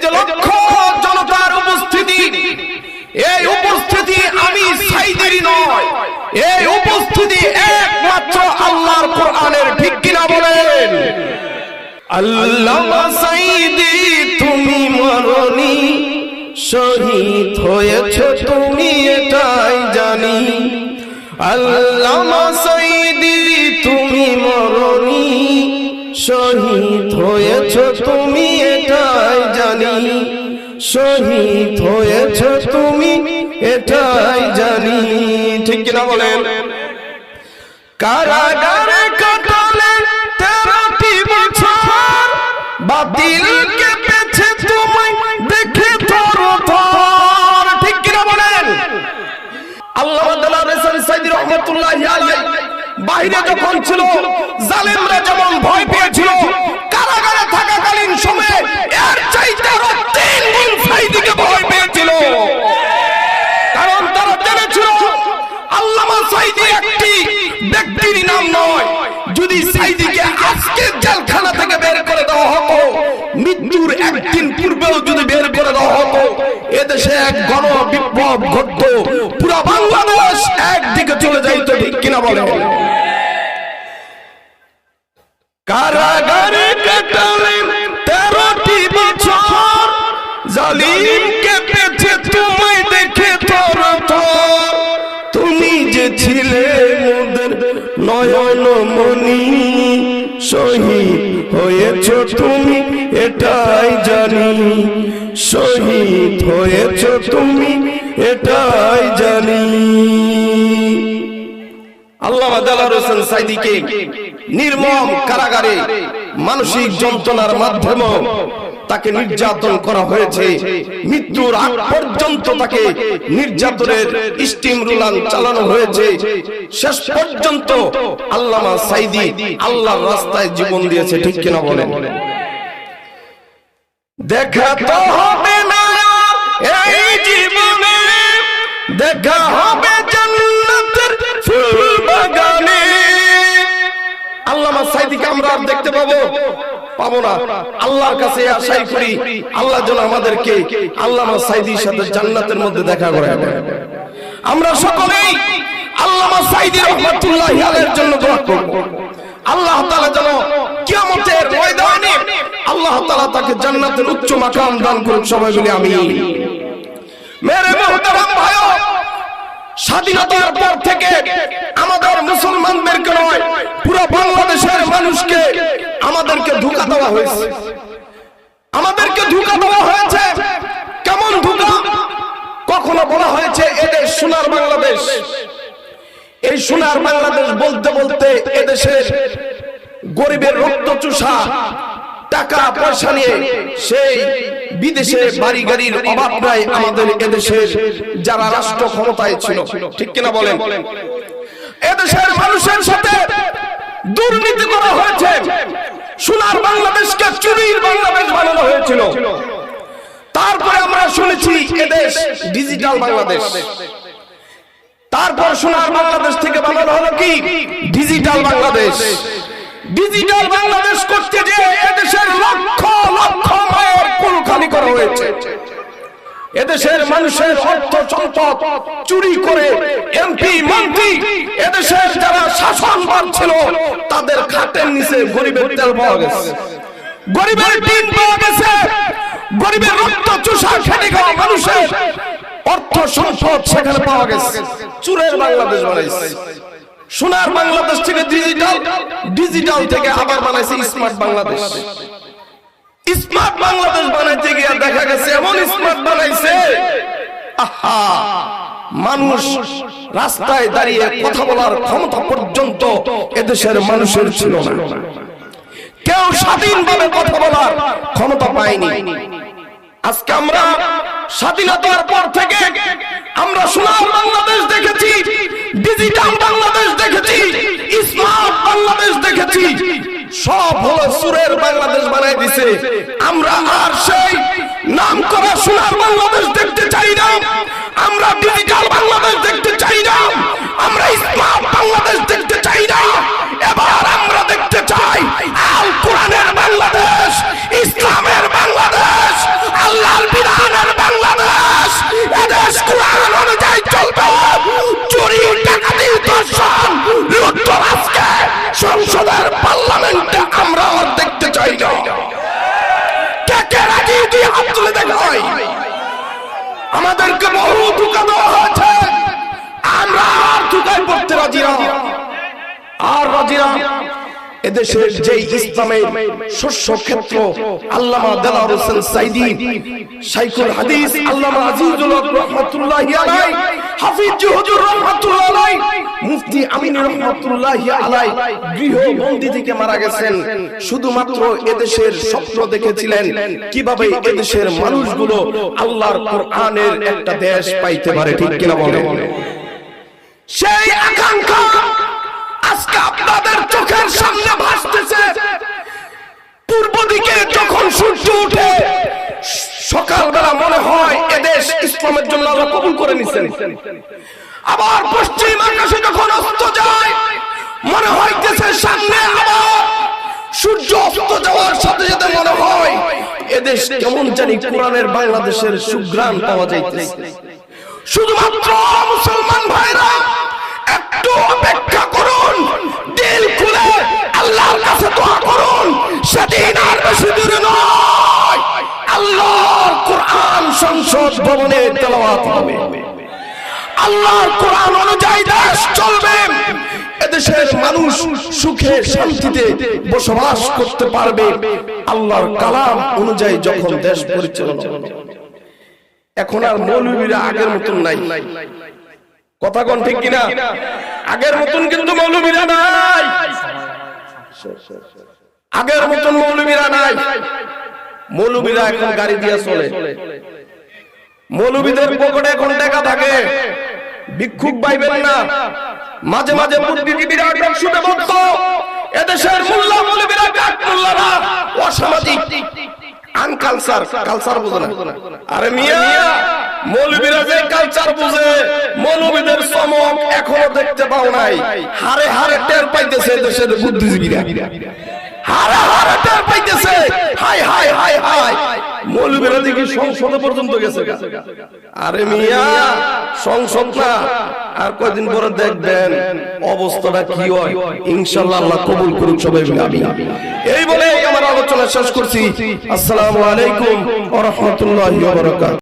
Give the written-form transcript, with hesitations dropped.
যে লক্ষ জনতার উপস্থিতি, এই উপস্থিতি আমি সাইদিরই নয়, এই উপস্থিতি একমাত্র আল্লাহর কোরআনের। ঠিক কিনা বলেন? আল্লামা সাইদি তুমি মরনি, শহীদ হয়েছো তুমি এটাই জানি। আল্লামা সাইদি তুমি মরনি, শহীদ হয়েছো তুমি এটাই জানি। শহীদ হয়েছো তুমি এটাই জানি। ঠিক কিনা বলেন? কারাগারে কাটালে 13টি বছর, বাতিলকে পেছে তোমায় দেখে থরথর। ঠিক কিনা বলেন? আল্লামা দেলাওয়ার হোসেন সাইদি রহমাতুল্লাহি আলাইহি বাইরে যখন ছিল, জালেমরা যেমন ভয় পেয়েছিল, কারাগারে থাকাকালীন সময়ে এর চাইতে আরো 3 গুণ সাইদিকে ভয় পেয়েছিল। কারণ তারা জেনেছিল আল্লামা সাইদি একটি ব্যক্তির নাম নয়। যদি সাইদিকে আজকে জেলখানা থেকে বের করে দেওয়া হতো, মৃত্যুর একদিন পূর্বেও যদি বের করে দেওয়া হতো, এদেশে এক গণ বিপ্লব ঘটতো, পুরো বাংলাদেশ একদিকে চলে যাইতো। ঠিক কিনা বলে? কারাগারে কাটালেন 13টি বছর, জালিমকে পেছে তোমায় দেখে থরথর। তুমি যে ছিলে মোদের নয়ন মনি, শহীদ হয়েছো তুমি এটাই জানি। শহীদ হয়েছো তুমি এটাই জানি। আল্লামা দেলাওয়ার হোসেন সাইদিকে নির্মম কারাগারে মানসিক যন্ত্রণার মাধ্যমে তাকে নির্যাতন করা হয়েছে। মৃত্যুর আগ পর্যন্ত তাকে নির্যাতনের স্টিম রুলান চালানো হয়েছে। শেষ পর্যন্ত আল্লামা সাইদি আল্লাহর রাস্তায় জীবন দিয়েছে। ঠিক কিনা বলেন? দেখা তো হবে না এই জীবনে, দেখা হবে জান্নাতের ফুল বাগানে। আল্লামা সাইদিকে আমরা আর দেখতে পাবো না। আল্লাহর কাছে আশাই করি আল্লাহ যেন আমাদেরকে আল্লামা সাইদির সাথে জান্নাতের মধ্যে দেখা করায় দেন। আমরা সকলেই আল্লামা সাইদি রহমাতুল্লাহি আলাইহির জন্য দোয়া করব। আল্লাহ তাআলা যেন কিয়ামতের ময়দানে আল্লাহ তাআলা তাকে জান্নাতের উচ্চ মাকাম দান করুন। সবাই বলি আমিন। মেরে মুহতারাম ভাইও, স্বাধীনতার পর থেকে আমাদের মুসলমানদেরকে নয়, পুরো বাংলাদেশের মানুষকে আমাদেরকে ধোঁকা দেওয়া হয়েছে। আমাদেরকে ধোঁকা দেওয়া হয়েছে। কেমন ধোঁকা? কখনো বলা হয়েছে এদেশ সোনার বাংলাদেশ। এই সোনার বাংলাদেশ বলতে বলতে এদেশের গরিবের রক্ত চুষা টাকা পয়সা নিয়ে সেই বিদেশে বাড়ি গাড়ির অভাব নাই আমাদের এদেশের যারা রাষ্ট্র ক্ষমতায় ছিল। ঠিক কিনা বলেন? এদেশের মানুষের সাথে দুর্নীতি করা হয়েছে। সোনার বাংলাদেশকে চুরির বাংলাদেশ বানানো হয়েছিল। তারপরে আমরা শুনেছি এদেশ ডিজিটাল বাংলাদেশ। তারপর সোনার বাংলাদেশ থেকে বানানো হলো কি? ডিজিটাল বাংলাদেশ। ডিজিটাল বাংলাদেশ করতে যে এদেশের লক্ষ লক্ষ মায়ের কুল খালি করা হয়েছে। এদেশের মানুষের অর্থ সম্পদ চুরি করে এমপি মন্ত্রী, এদেশের যারা শাসনভার ছিল তাদের খাটের নিচে গরিবের তেল পাওয়া গেছে, গরিবের টিন পাওয়া গেছে, গরিবের রক্ত চুষা খেটে খাওয়া মানুষের অর্থ সম্পদ সেখানে পাওয়া গেছে। চুরের বাংলাদেশ বানাইছে। সোনার বাংলাদেশ থেকে ডিজিটাল থেকে আবার বানাইছে স্মার্ট বাংলাদেশ। স্মার্ট বাংলাদেশ বানাইতে গিয়ে দেখা গেছে এমন স্মার্ট বানাইছে, আহা, মানুষ রাস্তায় দাঁড়িয়ে কথা বলার ক্ষমতা পর্যন্ত এদেশের মানুষের ছিল না। কেউ স্বাধীনভাবে কথা বলার ক্ষমতা পায়নি। আজকে আমরা স্বাধীনতার পর থেকে আমরা সোনার বাংলাদেশ দেখেছি, ডিজিটাল বাংলাদেশ দেখেছি, স্মার্ট বাংলাদেশ দেখেছি। সব হলো সুরের বাংলাদেশ বানাই দিছে। আমরা আর সেই নাম করা সোনার বাংলাদেশ দেখতে চাই না। আমরা ডিজিটাল বাংলাদেশ দেখতে চাই না। আমরা স্মার্ট বাংলাদেশ দেখতে চাই না। এবার আমরা দেখতে চাই আল কোরআনের বাংলাদেশ, ইসলামের বাংলাদেশ, আল্লাহ দেশের পার্লামেন্টে আমরা আর দেখতে চাই না। কে কে রাজি দিয়ে হাত তুলে দেখাই। আমাদেরকে বহু ধোঁকা দেওয়া হয়েছে, আমরা আর ধোঁকায় পড়তে রাজি না, আর রাজি না। এদেশের যে ইসলামের শস্য ক্ষেত্র আল্লামা দেলাওয়ার হোসেন সাইদি, শাইখুল হাদিস আল্লামা আজিজুল হক রাহমাতুল্লাহি আলাইহি, হাফিজ হুজুর রাহমাতুল্লাহি আলাইহি, মুফতি আমিন রাহমাতুল্লাহি আলাইহি গৃহবন্দী থেকে মারা গেছেন। শুধুমাত্র এদেশের স্বপ্ন দেখেছিলেন কিভাবে এদেশের মানুষগুলো আল্লাহর কোরআনের একটা দেশ পাইতে পারে, ঠিক কিনা বলেন? সেই আকাঙ্ক্ষা আজকে আপনাদের চোখের সামনে ভাসতেছে। পূর্ব দিকে যখন সূর্য ওঠে সকালবেলা মনে হয় এদেশ ইসলামের জন্য আল্লাহ কবুল করে নিছেন। আবার পশ্চিম আকাশে যখন অস্ত যায় মনে হইতেছে সামনে আবার সূর্য অস্ত যাওয়ার সাথে সাথে মনে হয় এদেশ কেমন জানি কোরআনের বাংলাদেশের সুঘ্রাণ পাওয়া যাইতেছে। শুধুমাত্র মুসলমান ভাইরা একটু অপেক্ষা করুন, দিল খুলে আল্লাহর কাছে দোয়া করুন। সেদিন আর বেশি দূরে নয়, আল্লাহর কোরআন সংসদ ভবনে তেলাওয়াত হবে, আল্লাহর কোরআন অনুযায়ী দেশ চলবে, এদেশের মানুষ সুখে শান্তিতে বসবাস করতে পারবে আল্লাহর কালাম অনুযায়ী যখন দেশ পরিচালনা হবে। এখন আর মৌলবীরা আগের মতন নাই, কথা কোন ঠিক কিনা? আগের মতন কিন্তু মৌলবীরা নাই, আগের মতন মৌলবীরা নাই। মৌলবীরা এখন গাড়ি দিয়ে চলে, মৌলবীদের পকেটে এখন টাকা থাকে। ভিক্ষুক পাইবেন না। মাঝে মাঝে বুদ্ধিজীবীরা শুনে বলতো এদেশের মোল্লা মৌলবীরা কাক মোল্লারা অসামাজিক, আনকালচার, কালচার বুঝে না। আরে মিয়া, মৌলবীরা যে কালচার বুঝে মৌলবীদের চমক এখনো দেখতে পাও নাই। হারে হারে টের পাইতেছে দেশের বুদ্ধিজীবীরা, হারে হারে টের পাইতেছে। হাই হাই হাই হাই, মৌলবীরা দেখি সংসদে পর্যন্ত গেছে। আরে মিয়া, সংসদ না, আর কয়দিন পরে দেখবেন অবস্থাটা কি হয়। ইনশাআল্লাহ আল্লাহ কবুল করুক সবাই মিলে আমিন। এই বলে আমার আলোচনা শেষ করছি। আসসালামু আলাইকুম ওয়া রাহমাতুল্লাহি ওয়া বারাকাতুহু।